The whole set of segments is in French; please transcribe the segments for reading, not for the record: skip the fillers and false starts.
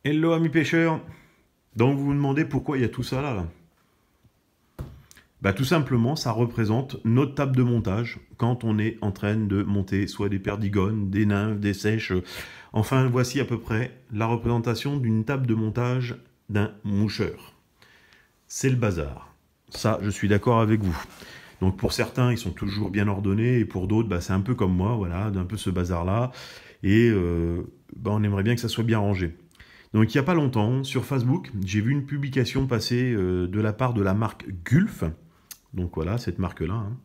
Hello amis pêcheurs. Donc vous vous demandez pourquoi il y a tout ça là. Bah, tout simplement, ça représente notre table de montage quand on est en train de monter soit des perdigones, des nymphes, des sèches. Enfin, voici à peu près la représentation d'une table de montage d'un moucheur. C'est le bazar. Ça, je suis d'accord avec vous. Donc pour certains, ils sont toujours bien ordonnés et pour d'autres, bah, c'est un peu comme moi, voilà, d'un peu ce bazar-là. Et bah, on aimerait bien que ça soit bien rangé. Donc il n'y a pas longtemps, sur Facebook, j'ai vu une publication passer de la part de la marque Gulf. Donc voilà, cette marque-là. Hein.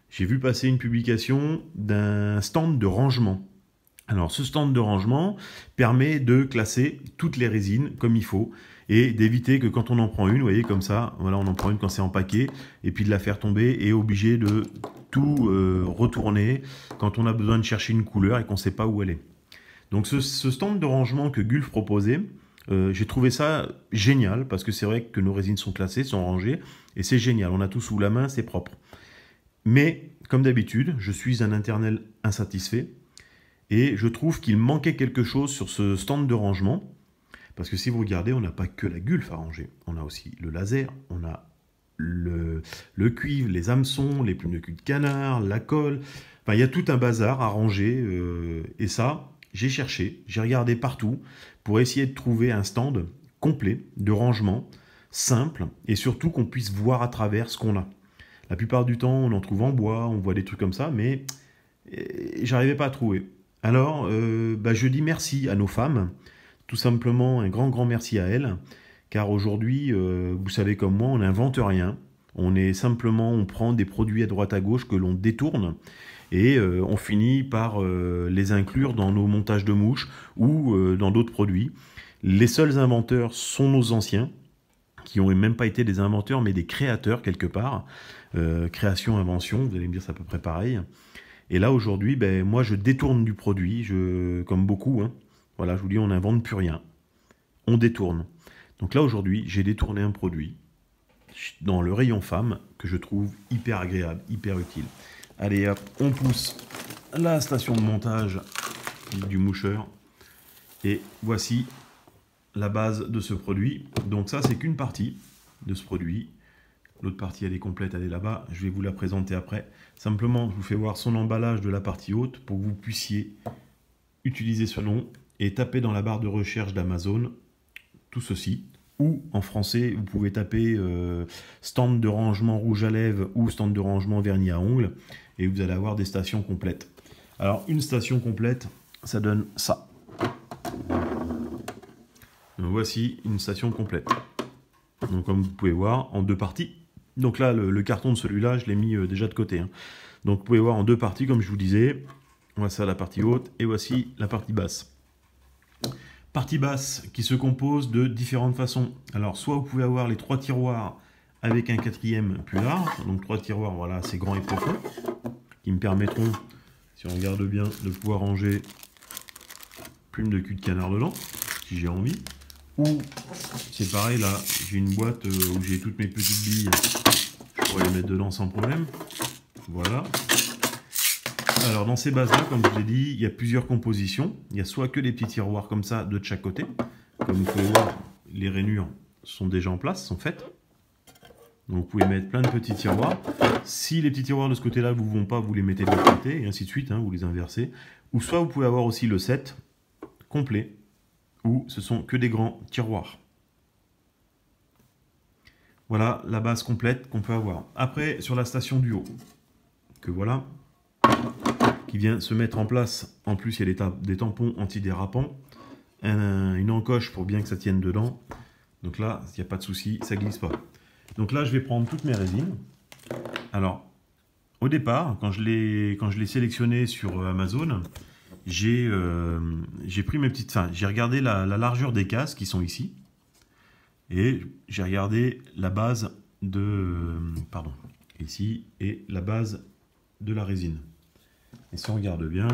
J'ai vu passer une publication d'un stand de rangement. Alors ce stand de rangement permet de classer toutes les résines comme il faut et d'éviter que quand on en prend une, vous voyez comme ça, voilà, on en prend une quand c'est en paquet et puis de la faire tomber et obligé de tout retourner quand on a besoin de chercher une couleur et qu'on ne sait pas où elle est. Donc ce stand de rangement que Gulf proposait, j'ai trouvé ça génial parce que c'est vrai que nos résines sont classées, sont rangées et c'est génial. On a tout sous la main, c'est propre. Mais comme d'habitude, je suis un internel insatisfait et je trouve qu'il manquait quelque chose sur ce stand de rangement parce que si vous regardez, on n'a pas que la Gulf à ranger. On a aussi le laser, on a le cuivre, les hameçons, les plumes de cul de canard, la colle. Enfin, il y a tout un bazar à ranger et ça, j'ai cherché, j'ai regardé partout pour essayer de trouver un stand complet de rangement, simple, et surtout qu'on puisse voir à travers ce qu'on a. La plupart du temps, on en trouve en bois, on voit des trucs comme ça, mais j'arrivais pas à trouver. Alors, bah, je dis merci à nos femmes, tout simplement un grand merci à elles, car aujourd'hui, vous savez comme moi, on n'invente rien. On est simplement, on prend des produits à droite à gauche que l'on détourne et on finit par les inclure dans nos montages de mouches ou dans d'autres produits. Les seuls inventeurs sont nos anciens, qui n'ont même pas été des inventeurs, mais des créateurs quelque part. Création, invention, vous allez me dire c'est à peu près pareil. Et là aujourd'hui, ben, moi je détourne du produit, comme beaucoup. Hein. Voilà, je vous dis, on n'invente plus rien. On détourne. Donc là aujourd'hui, j'ai détourné un produit dans le rayon femme que je trouve hyper agréable, hyper utile. Allez hop, on pousse la station de montage du moucheur. Et voici la base de ce produit. Donc ça, c'est qu'une partie de ce produit. L'autre partie, elle est complète, elle est là-bas. Je vais vous la présenter après. Simplement, je vous fais voir son emballage de la partie haute pour que vous puissiez utiliser ce nom et taper dans la barre de recherche d'Amazon tout ceci. Ou en français, vous pouvez taper stand de rangement rouge à lèvres ou stand de rangement vernis à ongles et vous allez avoir des stations complètes. Alors, une station complète, ça donne ça. Donc, voici une station complète. Donc, comme vous pouvez voir, en deux parties. Donc là, le carton de celui-là, je l'ai mis déjà de côté. Hein. Donc, vous pouvez voir en deux parties, comme je vous disais. Voici la partie haute et voici la partie basse. Partie basse qui se compose de différentes façons. Alors, soit vous pouvez avoir les trois tiroirs avec un quatrième plus large. Donc, trois tiroirs, voilà, assez grands et profonds, qui me permettront, si on regarde bien, de pouvoir ranger plumes de cul de canard dedans, si j'ai envie. Ou, c'est pareil, là, j'ai une boîte où j'ai toutes mes petites billes. Je pourrais les mettre dedans sans problème. Voilà. Alors dans ces bases-là, comme je vous l'ai dit, il y a plusieurs compositions. Il y a soit que des petits tiroirs comme ça de chaque côté. Comme vous pouvez voir, les rainures sont déjà en place, sont faites. Donc vous pouvez mettre plein de petits tiroirs. Si les petits tiroirs de ce côté-là ne vous vont pas, vous les mettez de l'autre côté, et ainsi de suite, hein, vous les inversez. Ou soit vous pouvez avoir aussi le set complet, où ce sont que des grands tiroirs. Voilà la base complète qu'on peut avoir. Après, sur la station du haut, que voilà, qui vient se mettre en place. En plus, il y a des tampons antidérapants, une encoche pour bien que ça tienne dedans. Donc là, il n'y a pas de souci, ça glisse pas. Donc là, je vais prendre toutes mes résines. Alors, au départ, quand je l'ai sélectionné sur Amazon, j'ai pris mes petites... Enfin, j'ai regardé la largeur des cases qui sont ici. Et j'ai regardé la base de... pardon, ici, et la base de la résine. Et si on regarde bien,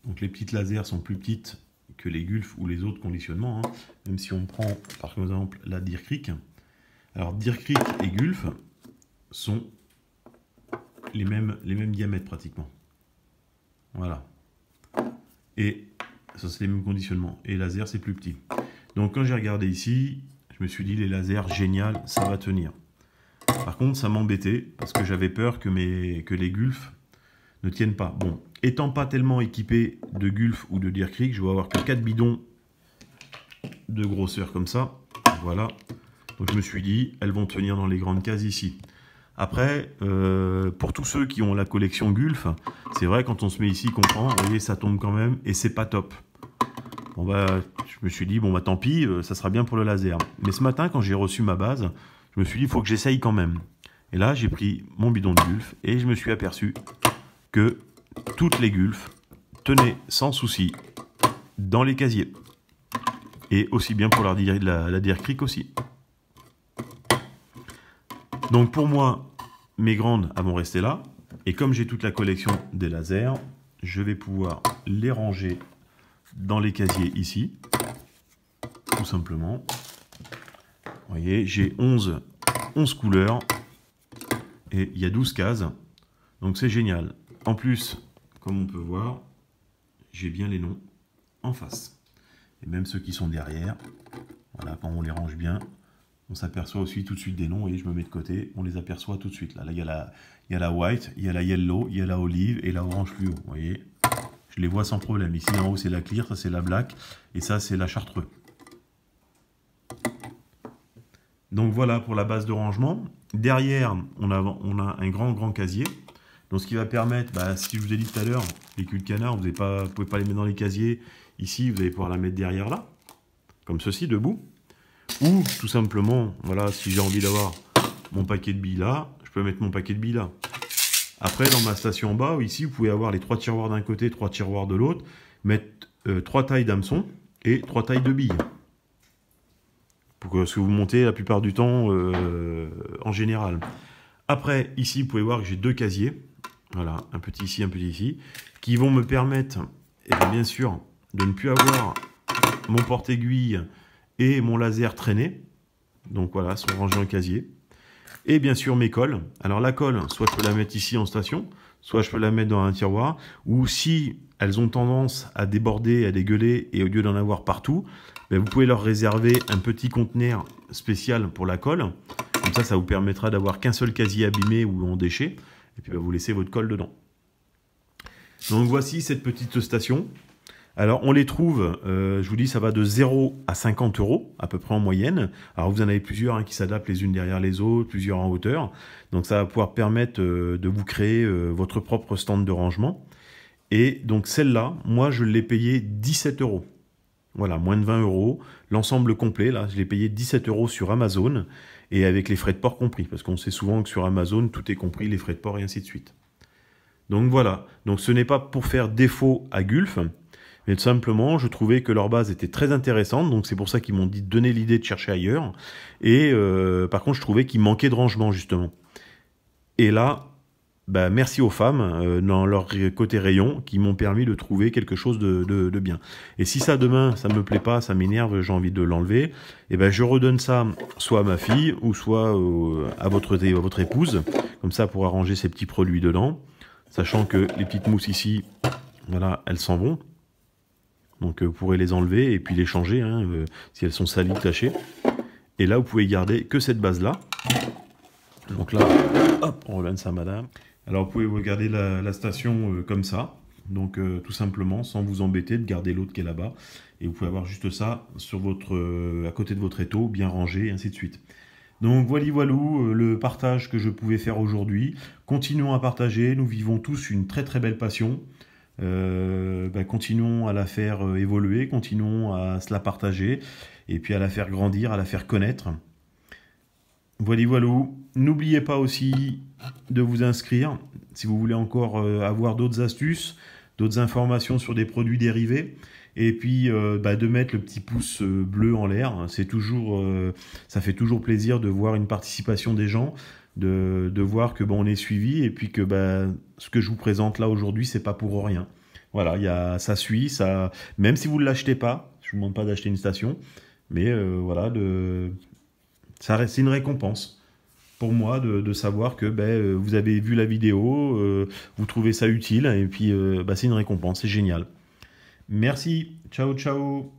donc les petites lasers sont plus petites que les Gulf ou les autres conditionnements. Hein, même si on prend par exemple la Deer Creek. Alors Deer Creek et Gulf sont les mêmes diamètres pratiquement. Voilà. Et ça c'est les mêmes conditionnements. Et laser c'est plus petit. Donc quand j'ai regardé ici, je me suis dit les lasers, génial, ça va tenir. Par contre, ça m'embêtait parce que j'avais peur que les Gulf ne tiennent pas. Bon, étant pas tellement équipé de Gulf ou de Deer Creek, je vais avoir que 4 bidons de grosseur comme ça. Voilà. Donc je me suis dit, elles vont tenir dans les grandes cases ici. Après, pour tous ceux qui ont la collection Gulf, c'est vrai, quand on se met ici, qu'on prend, vous voyez, ça tombe quand même et c'est pas top. Bon bah, je me suis dit, bon bah tant pis, ça sera bien pour le laser. Mais ce matin, quand j'ai reçu ma base, je me suis dit, il faut que j'essaye quand même. Et là, j'ai pris mon bidon de Gulf et je me suis aperçu que toutes les Gulf tenaient sans souci dans les casiers. Et aussi bien pour la Deer Creek aussi. Donc pour moi, mes grandes elles vont rester là. Et comme j'ai toute la collection des lasers, je vais pouvoir les ranger dans les casiers ici. Tout simplement. Vous voyez, j'ai 11 couleurs. Et il y a 12 cases. Donc c'est génial. En plus, comme on peut voir, j'ai bien les noms en face. Et même ceux qui sont derrière. Voilà, quand on les range bien, on s'aperçoit aussi tout de suite des noms. Et je me mets de côté, on les aperçoit tout de suite. Là, il y a la white, il y a la yellow, il y a la olive et la orange fluo. Vous voyez, je les vois sans problème. Ici en haut, c'est la clear, ça c'est la black. Et ça, c'est la chartreux. Donc voilà pour la base de rangement. Derrière, on a un grand casier. Donc ce qui va permettre, si je vous ai dit tout à l'heure, les culs de canard, vous ne pouvez pas les mettre dans les casiers. Ici, vous allez pouvoir la mettre derrière là, comme ceci, debout. Ou tout simplement, voilà, si j'ai envie d'avoir mon paquet de billes là, je peux mettre mon paquet de billes là. Après, dans ma station en bas, ici, vous pouvez avoir les 3 tiroirs d'un côté, 3 tiroirs de l'autre, mettre 3 tailles d'hameçon et 3 tailles de billes. Pour que ce que vous montez la plupart du temps en général. Après, ici, vous pouvez voir que j'ai 2 casiers. Voilà, un petit ici, qui vont me permettre, bien sûr, de ne plus avoir mon porte-aiguille et mon laser traîné. Donc voilà, sont rangés en casier. Et bien sûr, mes colles. Alors la colle, soit je peux la mettre ici en station, soit je peux la mettre dans un tiroir, ou si elles ont tendance à déborder, à dégueuler, et au lieu d'en avoir partout, vous pouvez leur réserver un petit conteneur spécial pour la colle. Comme ça vous permettra d'avoir qu'un seul casier abîmé ou en déchet. Et puis vous laissez votre colle dedans. Donc voici cette petite station. Alors on les trouve, je vous dis, ça va de 0 à 50 € à peu près en moyenne. Alors vous en avez plusieurs qui s'adaptent les unes derrière les autres, plusieurs en hauteur. Donc ça va pouvoir permettre de vous créer votre propre stand de rangement. Et donc celle-là, moi je l'ai payée 17 €. Voilà, moins de 20 €. L'ensemble complet, là, je l'ai payé 17 € sur Amazon. Et avec les frais de port compris. Parce qu'on sait souvent que sur Amazon, tout est compris, les frais de port et ainsi de suite. Donc voilà. Donc ce n'est pas pour faire défaut à Gulf. Mais tout simplement, je trouvais que leur base était très intéressante. Donc c'est pour ça qu'ils m'ont dit de donner l'idée de chercher ailleurs. Et par contre, je trouvais qu'il manquait de rangement, justement. Et là, merci aux femmes dans leur côté rayon qui m'ont permis de trouver quelque chose de bien. Et si ça demain ça me plaît pas, ça m'énerve, j'ai envie de l'enlever, et je redonne ça soit à ma fille ou soit à votre épouse, comme ça elle pourra ranger ses petits produits dedans, sachant que les petites mousses ici, voilà, elles s'en vont. Donc vous pourrez les enlever et puis les changer si elles sont salies, tachées. Et là vous pouvez garder que cette base là. Donc là, hop, on relève ça, madame. Alors vous pouvez regarder la station comme ça, donc tout simplement, sans vous embêter de garder l'autre qui est là-bas. Et vous pouvez avoir juste ça sur à côté de votre étau, bien rangé, et ainsi de suite. Donc voilà, le partage que je pouvais faire aujourd'hui. Continuons à partager, nous vivons tous une très très belle passion. Continuons à la faire évoluer, continuons à se la partager, et puis à la faire grandir, à la faire connaître. Voilà. N'oubliez pas aussi de vous inscrire si vous voulez encore avoir d'autres astuces, d'autres informations sur des produits dérivés. Et puis de mettre le petit pouce bleu en l'air. C'est toujours, ça fait toujours plaisir de voir une participation des gens, de voir que on est suivi et puis que ce que je vous présente là aujourd'hui, c'est pas pour rien. Voilà, ça suit, ça. Même si vous ne l'achetez pas, je vous demande pas d'acheter une station, mais voilà, ça reste une récompense pour moi de savoir que vous avez vu la vidéo, vous trouvez ça utile, et puis c'est une récompense, c'est génial. Merci, ciao ciao.